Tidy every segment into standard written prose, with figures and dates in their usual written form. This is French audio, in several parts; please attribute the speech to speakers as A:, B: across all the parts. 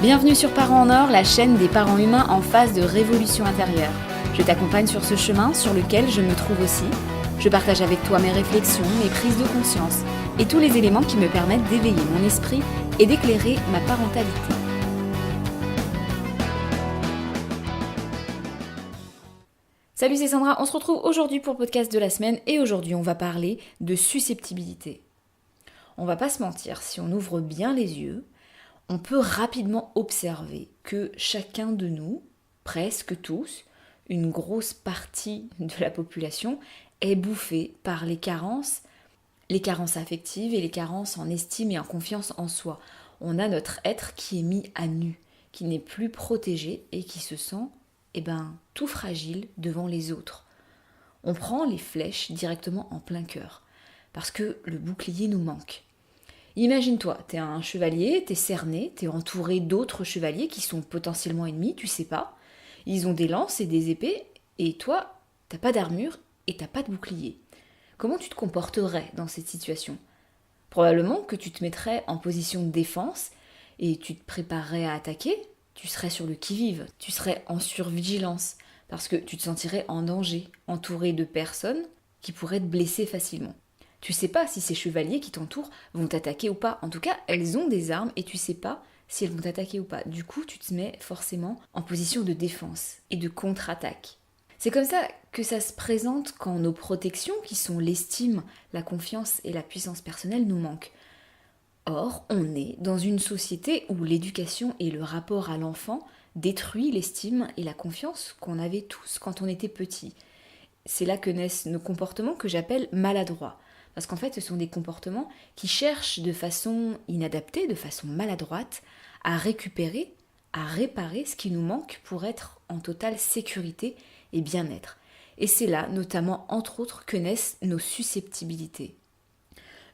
A: Bienvenue sur Parents en Or, la chaîne des parents humains en phase de révolution intérieure. Je t'accompagne sur ce chemin sur lequel je me trouve aussi. Je partage avec toi mes réflexions, mes prises de conscience et tous les éléments qui me permettent d'éveiller mon esprit et d'éclairer ma parentalité. Salut, c'est Sandra, on se retrouve aujourd'hui pour le podcast de la semaine et aujourd'hui on va parler de susceptibilité. On va pas se mentir, si on ouvre bien les yeux, on peut rapidement observer que chacun de nous, presque tous, une grosse partie de la population, est bouffée par les carences affectives et les carences en estime et en confiance en soi. On a notre être qui est mis à nu, qui n'est plus protégé et qui se sent tout fragile devant les autres. On prend les flèches directement en plein cœur, parce que le bouclier nous manque. Imagine-toi, t'es un chevalier, t'es cerné, t'es entouré d'autres chevaliers qui sont potentiellement ennemis, tu sais pas. Ils ont des lances et des épées, et toi, t'as pas d'armure et t'as pas de bouclier. Comment tu te comporterais dans cette situation ? Probablement que tu te mettrais en position de défense et tu te préparerais à attaquer. Tu serais sur le qui-vive, tu serais en survigilance, parce que tu te sentirais en danger, entouré de personnes qui pourraient te blesser facilement. Tu sais pas si ces chevaliers qui t'entourent vont t'attaquer ou pas. En tout cas, elles ont des armes et tu sais pas si elles vont t'attaquer ou pas. Du coup, tu te mets forcément en position de défense et de contre-attaque. C'est comme ça que ça se présente quand nos protections, qui sont l'estime, la confiance et la puissance personnelle, nous manquent. Or, on est dans une société où l'éducation et le rapport à l'enfant détruit l'estime et la confiance qu'on avait tous quand on était petit. C'est là que naissent nos comportements que j'appelle maladroits. Parce qu'en fait, ce sont des comportements qui cherchent de façon inadaptée, de façon maladroite, à récupérer, à réparer ce qui nous manque pour être en totale sécurité et bien-être. Et c'est là, notamment, entre autres, que naissent nos susceptibilités.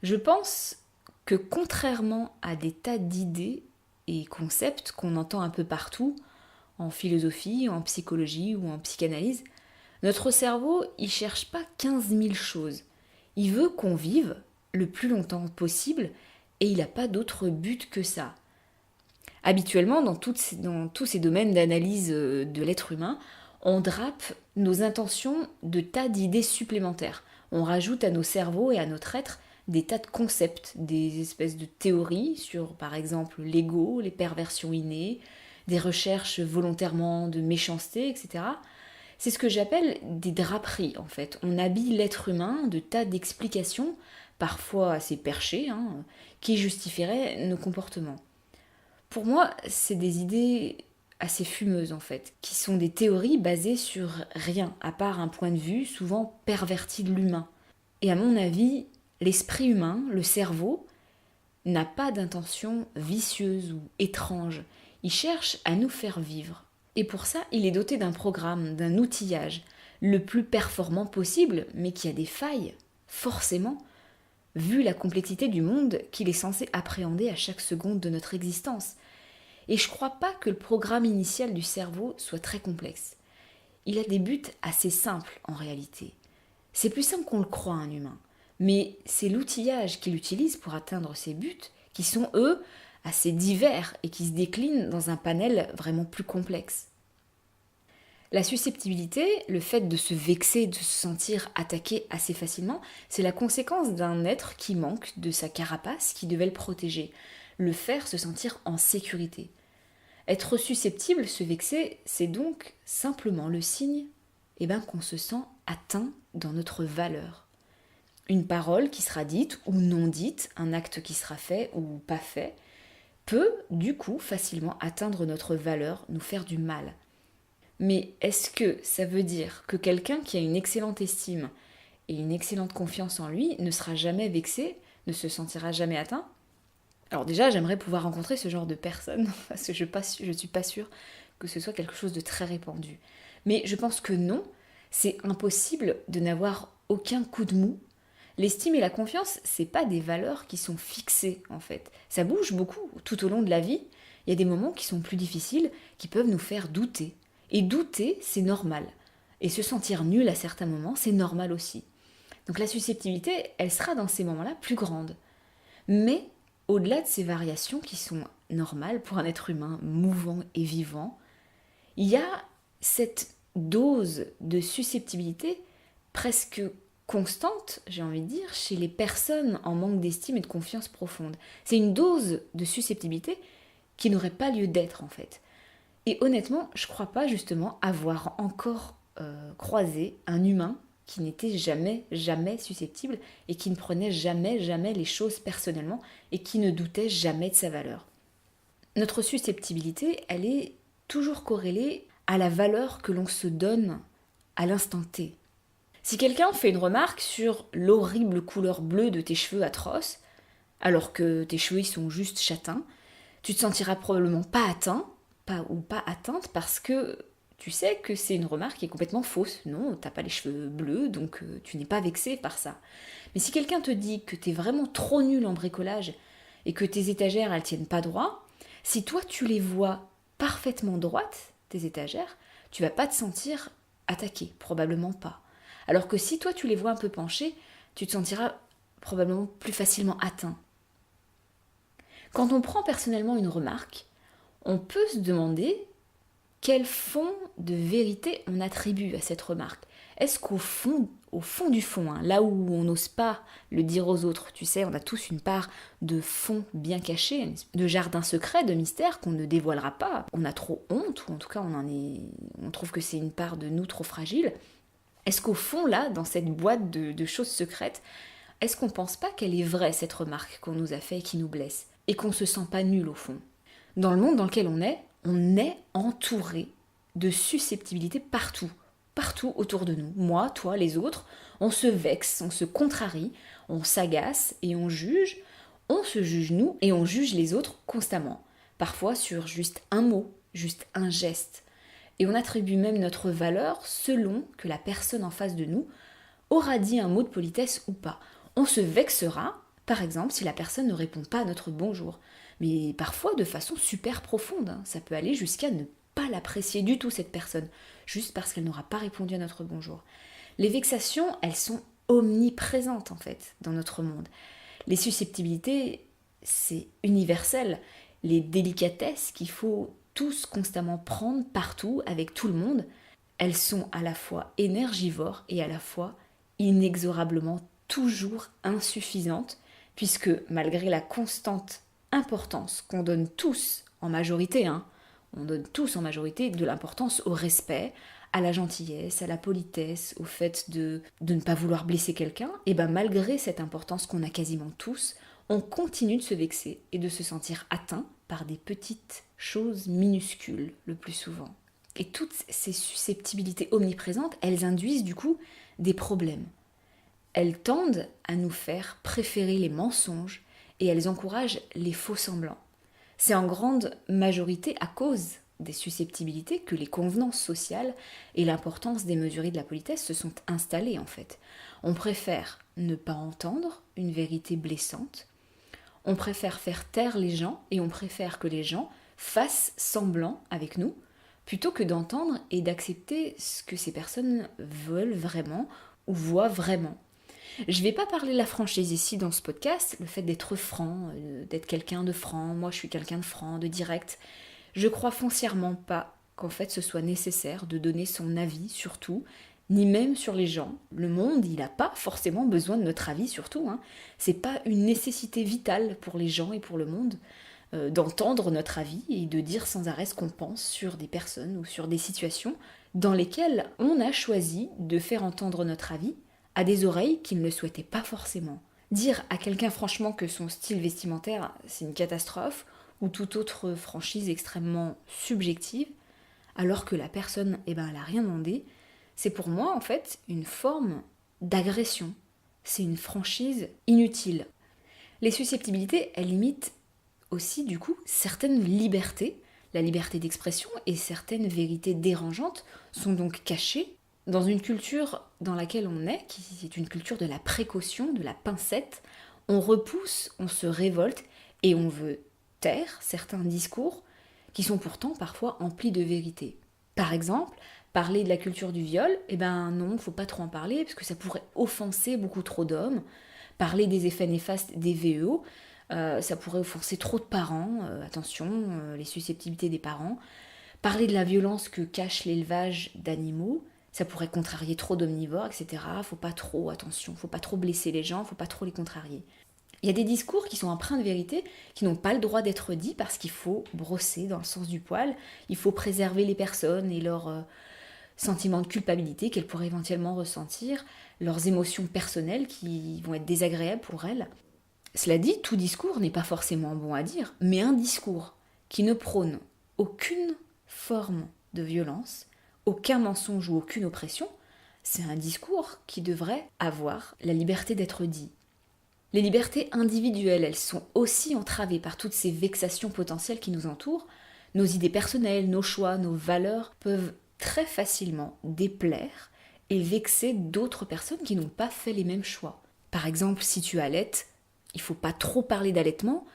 A: Je pense que contrairement à des tas d'idées et concepts qu'on entend un peu partout, en philosophie, en psychologie ou en psychanalyse, notre cerveau, il cherche pas 15 000 choses. Il veut qu'on vive le plus longtemps possible et il n'a pas d'autre but que ça. Habituellement, dans tous ces domaines d'analyse de l'être humain, on drape nos intentions de tas d'idées supplémentaires. On rajoute à nos cerveaux et à notre être des tas de concepts, des espèces de théories sur, par exemple, l'ego, les perversions innées, des recherches volontairement de méchanceté, etc. C'est ce que j'appelle des draperies, en fait. On habille l'être humain de tas d'explications, parfois assez perchées, qui justifieraient nos comportements. Pour moi, c'est des idées assez fumeuses, en fait, qui sont des théories basées sur rien, à part un point de vue souvent perverti de l'humain. Et à mon avis, l'esprit humain, le cerveau, n'a pas d'intention vicieuse ou étrange. Il cherche à nous faire vivre. Et pour ça, il est doté d'un programme, d'un outillage, le plus performant possible, mais qui a des failles, forcément, vu la complexité du monde qu'il est censé appréhender à chaque seconde de notre existence. Et je crois pas que le programme initial du cerveau soit très complexe. Il a des buts assez simples en réalité. C'est plus simple qu'on le croit, un humain. Mais c'est l'outillage qu'il utilise pour atteindre ces buts qui sont, eux, assez divers et qui se déclinent dans un panel vraiment plus complexe. La susceptibilité, le fait de se vexer, de se sentir attaqué assez facilement, c'est la conséquence d'un être qui manque de sa carapace qui devait le protéger, le faire se sentir en sécurité. Être susceptible, se vexer, c'est donc simplement le signe qu'on se sent atteint dans notre valeur. Une parole qui sera dite ou non dite, un acte qui sera fait ou pas fait, peut, du coup, facilement atteindre notre valeur, nous faire du mal. Mais est-ce que ça veut dire que quelqu'un qui a une excellente estime et une excellente confiance en lui ne sera jamais vexé, ne se sentira jamais atteint ? Alors déjà, j'aimerais pouvoir rencontrer ce genre de personnes, parce que je ne suis pas sûre que ce soit quelque chose de très répandu. Mais je pense que non, c'est impossible de n'avoir aucun coup de mou. L'estime et la confiance, c'est pas des valeurs qui sont fixées en fait. Ça bouge beaucoup tout au long de la vie. Il y a des moments qui sont plus difficiles, qui peuvent nous faire douter. Et douter, c'est normal. Et se sentir nul à certains moments, c'est normal aussi. Donc la susceptibilité, elle sera dans ces moments-là plus grande. Mais au-delà de ces variations qui sont normal, pour un être humain mouvant et vivant, il y a cette dose de susceptibilité presque constante, j'ai envie de dire, chez les personnes en manque d'estime et de confiance profonde. C'est une dose de susceptibilité qui n'aurait pas lieu d'être en fait. Et honnêtement, je crois pas justement avoir encore croisé un humain qui n'était jamais susceptible et qui ne prenait jamais les choses personnellement et qui ne doutait jamais de sa valeur. Notre susceptibilité, elle est toujours corrélée à la valeur que l'on se donne à l'instant T. Si quelqu'un fait une remarque sur l'horrible couleur bleue de tes cheveux atroces, alors que tes cheveux ils sont juste châtains, tu te sentiras probablement pas atteinte parce que tu sais que c'est une remarque qui est complètement fausse. Non, t'as pas les cheveux bleus, donc tu n'es pas vexé par ça. Mais si quelqu'un te dit que t'es vraiment trop nul en bricolage et que tes étagères elles tiennent pas droit, si toi tu les vois parfaitement droites, tes étagères, tu vas pas te sentir attaqué, probablement pas. Alors que si toi tu les vois un peu penchées, tu te sentiras probablement plus facilement atteint. Quand on prend personnellement une remarque, on peut se demander quel fond de vérité on attribue à cette remarque. Est-ce qu'au fond du fond, hein, là où on n'ose pas le dire aux autres, tu sais, on a tous une part de fond bien caché, de jardin secret, de mystère qu'on ne dévoilera pas. On a trop honte, ou en tout cas on trouve que c'est une part de nous trop fragile. Est-ce qu'au fond, là, dans cette boîte de choses secrètes, est-ce qu'on pense pas qu'elle est vraie, cette remarque qu'on nous a faite et qui nous blesse, et qu'on se sent pas nul au fond? Dans le monde dans lequel on est entouré de susceptibilité partout autour de nous. Moi, toi, les autres, on se vexe, on se contrarie, on s'agace et on juge. On se juge nous et on juge les autres constamment. Parfois sur juste un mot, juste un geste. Et on attribue même notre valeur selon que la personne en face de nous aura dit un mot de politesse ou pas. On se vexera, par exemple, si la personne ne répond pas à notre bonjour. Mais parfois de façon super profonde. Hein. Ça peut aller jusqu'à ne pas l'apprécier du tout, cette personne, juste parce qu'elle n'aura pas répondu à notre bonjour. Les vexations, elles sont omniprésentes en fait dans notre monde. Les susceptibilités, c'est universel. Les délicatesses qu'il faut tous constamment prendre partout, avec tout le monde, elles sont à la fois énergivores et à la fois inexorablement toujours insuffisantes, puisque malgré la constante importance qu'on donne tous en majorité, on donne tous en majorité de l'importance au respect, à la gentillesse, à la politesse, au fait de ne pas vouloir blesser quelqu'un, et bien malgré cette importance qu'on a quasiment tous, on continue de se vexer et de se sentir atteint par des petites choses minuscules le plus souvent. Et toutes ces susceptibilités omniprésentes, elles induisent du coup des problèmes. Elles tendent à nous faire préférer les mensonges et elles encouragent les faux semblants. C'est en grande majorité à cause des susceptibilités que les convenances sociales et l'importance démesurée de la politesse se sont installées en fait. On préfère ne pas entendre une vérité blessante, on préfère faire taire les gens et on préfère que les gens fassent semblant avec nous plutôt que d'entendre et d'accepter ce que ces personnes veulent vraiment ou voient vraiment. Je ne vais pas parler de la franchise ici dans ce podcast, le fait d'être franc, d'être quelqu'un de franc, moi je suis quelqu'un de franc, de direct. Je crois foncièrement pas qu'en fait ce soit nécessaire de donner son avis sur tout, ni même sur les gens. Le monde, il n'a pas forcément besoin de notre avis sur tout. C'est pas une nécessité vitale pour les gens et pour le monde d'entendre notre avis et de dire sans arrêt ce qu'on pense sur des personnes ou sur des situations dans lesquelles on a choisi de faire entendre notre avis à des oreilles qui ne le souhaitaient pas forcément. Dire à quelqu'un franchement que son style vestimentaire, c'est une catastrophe, ou toute autre franchise extrêmement subjective, alors que la personne, elle a rien demandé, c'est pour moi en fait une forme d'agression. C'est une franchise inutile. Les susceptibilités, elles limitent aussi du coup certaines libertés. La liberté d'expression et certaines vérités dérangeantes sont donc cachées dans une culture dans laquelle on est, qui est une culture de la précaution, de la pincette. On repousse, on se révolte et on veut taire certains discours qui sont pourtant parfois emplis de vérité. Par exemple, parler de la culture du viol, non, faut pas trop en parler parce que ça pourrait offenser beaucoup trop d'hommes. Parler des effets néfastes des VEO, Ça pourrait offenser trop de parents, attention, les susceptibilités des parents. Parler de la violence que cache l'élevage d'animaux, ça pourrait contrarier trop d'omnivores, etc. Faut pas trop, attention, faut pas trop blesser les gens, faut pas trop les contrarier. Il y a des discours qui sont empreints de vérité, qui n'ont pas le droit d'être dits parce qu'il faut brosser dans le sens du poil, il faut préserver les personnes et leurs sentiments de culpabilité qu'elles pourraient éventuellement ressentir, leurs émotions personnelles qui vont être désagréables pour elles. Cela dit, tout discours n'est pas forcément bon à dire, mais un discours qui ne prône aucune forme de violence, aucun mensonge ou aucune oppression, c'est un discours qui devrait avoir la liberté d'être dit. Les libertés individuelles, elles sont aussi entravées par toutes ces vexations potentielles qui nous entourent. Nos idées personnelles, nos choix, nos valeurs peuvent très facilement déplaire et vexer d'autres personnes qui n'ont pas fait les mêmes choix. Par exemple, si tu allaites, il ne faut pas trop parler d'allaitement,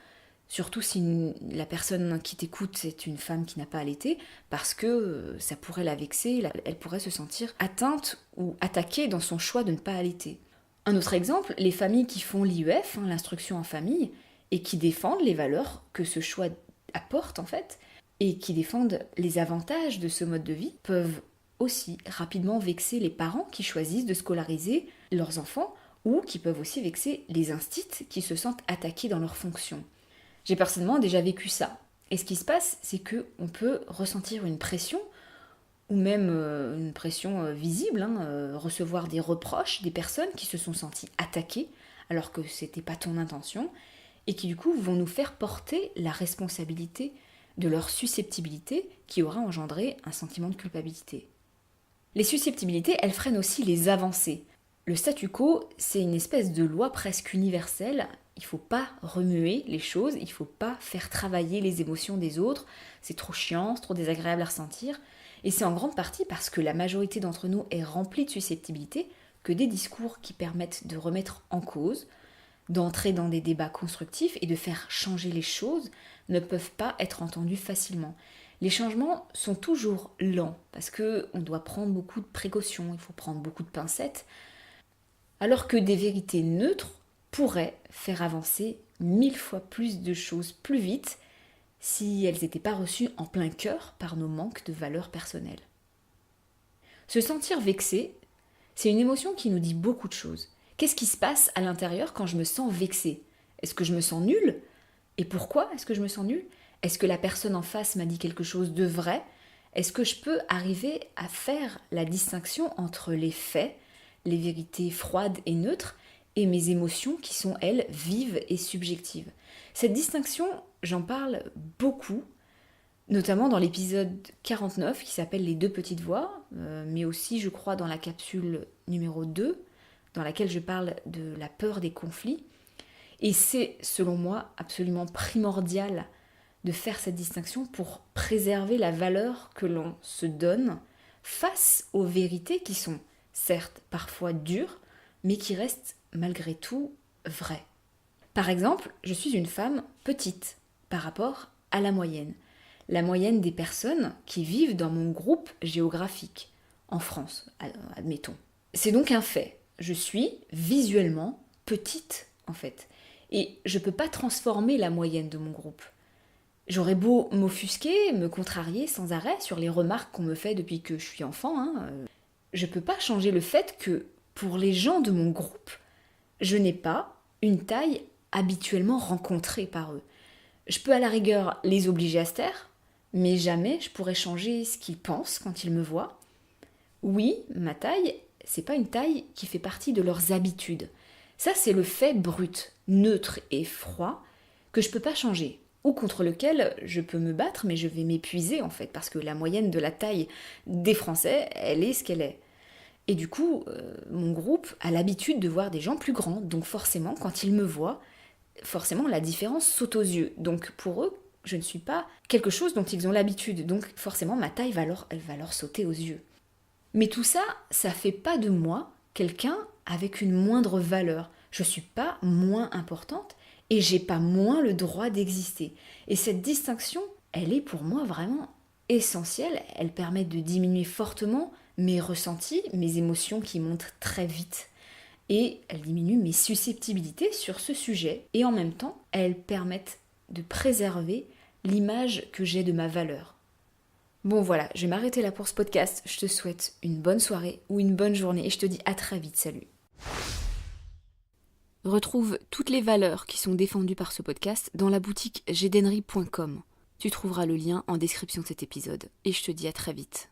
A: surtout si la personne qui t'écoute est une femme qui n'a pas allaité, parce que ça pourrait la vexer, elle pourrait se sentir atteinte ou attaquée dans son choix de ne pas allaiter. Un autre exemple, les familles qui font l'IEF, l'instruction en famille, et qui défendent les valeurs que ce choix apporte en fait, et qui défendent les avantages de ce mode de vie, peuvent aussi rapidement vexer les parents qui choisissent de scolariser leurs enfants, ou qui peuvent aussi vexer les instits qui se sentent attaqués dans leurs fonctions. J'ai personnellement déjà vécu ça. Et ce qui se passe, c'est qu'on peut ressentir une pression, ou même une pression visible, recevoir des reproches des personnes qui se sont senties attaquées alors que c'était pas ton intention, et qui du coup vont nous faire porter la responsabilité de leur susceptibilité qui aura engendré un sentiment de culpabilité. Les susceptibilités, elles freinent aussi les avancées. Le statu quo, c'est une espèce de loi presque universelle. Il ne faut pas remuer les choses, il ne faut pas faire travailler les émotions des autres. C'est trop chiant, c'est trop désagréable à ressentir. Et c'est en grande partie parce que la majorité d'entre nous est remplie de susceptibilité que des discours qui permettent de remettre en cause, d'entrer dans des débats constructifs et de faire changer les choses ne peuvent pas être entendus facilement. Les changements sont toujours lents parce qu'on doit prendre beaucoup de précautions, il faut prendre beaucoup de pincettes, alors que des vérités neutres pourraient faire avancer 1000 fois plus de choses plus vite si elles n'étaient pas reçues en plein cœur par nos manques de valeurs personnelles. Se sentir vexé, c'est une émotion qui nous dit beaucoup de choses. Qu'est-ce qui se passe à l'intérieur quand je me sens vexée ? Est-ce que je me sens nulle ? Et pourquoi est-ce que je me sens nulle ? Est-ce que la personne en face m'a dit quelque chose de vrai ? Est-ce que je peux arriver à faire la distinction entre les faits, les vérités froides et neutres, et mes émotions qui sont, elles, vives et subjectives ? Cette distinction, j'en parle beaucoup, notamment dans l'épisode 49 qui s'appelle Les deux petites voix, mais aussi, je crois, dans la capsule numéro 2, dans laquelle je parle de la peur des conflits. Et c'est, selon moi, absolument primordial de faire cette distinction pour préserver la valeur que l'on se donne face aux vérités qui sont, certes, parfois dures, mais qui restent malgré tout vraies. Par exemple, je suis une femme petite par rapport à la moyenne des personnes qui vivent dans mon groupe géographique, en France, admettons. C'est donc un fait. Je suis visuellement petite, en fait. Et je ne peux pas transformer la moyenne de mon groupe. J'aurais beau m'offusquer, me contrarier sans arrêt sur les remarques qu'on me fait depuis que je suis enfant, je ne peux pas changer le fait que, pour les gens de mon groupe, je n'ai pas une taille habituellement rencontrée par eux. Je peux à la rigueur les obliger à se taire, mais jamais je pourrais changer ce qu'ils pensent quand ils me voient. Oui, ma taille, c'est pas une taille qui fait partie de leurs habitudes. Ça, c'est le fait brut, neutre et froid que je peux pas changer, ou contre lequel je peux me battre, mais je vais m'épuiser en fait, parce que la moyenne de la taille des Français, elle est ce qu'elle est. Et du coup, mon groupe a l'habitude de voir des gens plus grands, donc forcément, quand ils me voient, forcément la différence saute aux yeux. Donc pour eux, je ne suis pas quelque chose dont ils ont l'habitude, donc forcément ma taille elle va leur sauter aux yeux. Mais tout ça, ça fait pas de moi quelqu'un avec une moindre valeur. Je suis pas moins importante et j'ai pas moins le droit d'exister. Et cette distinction, elle est pour moi vraiment essentielle. Elle permet de diminuer fortement mes ressentis, mes émotions qui montent très vite. et elles diminuent mes susceptibilités sur ce sujet et en même temps, elles permettent de préserver l'image que j'ai de ma valeur. Bon voilà, je vais m'arrêter là pour ce podcast. Je te souhaite une bonne soirée ou une bonne journée et je te dis à très vite. Salut. Retrouve toutes les valeurs qui sont défendues par ce podcast dans la boutique jedennery.com. Tu trouveras le lien en description de cet épisode et je te dis à très vite.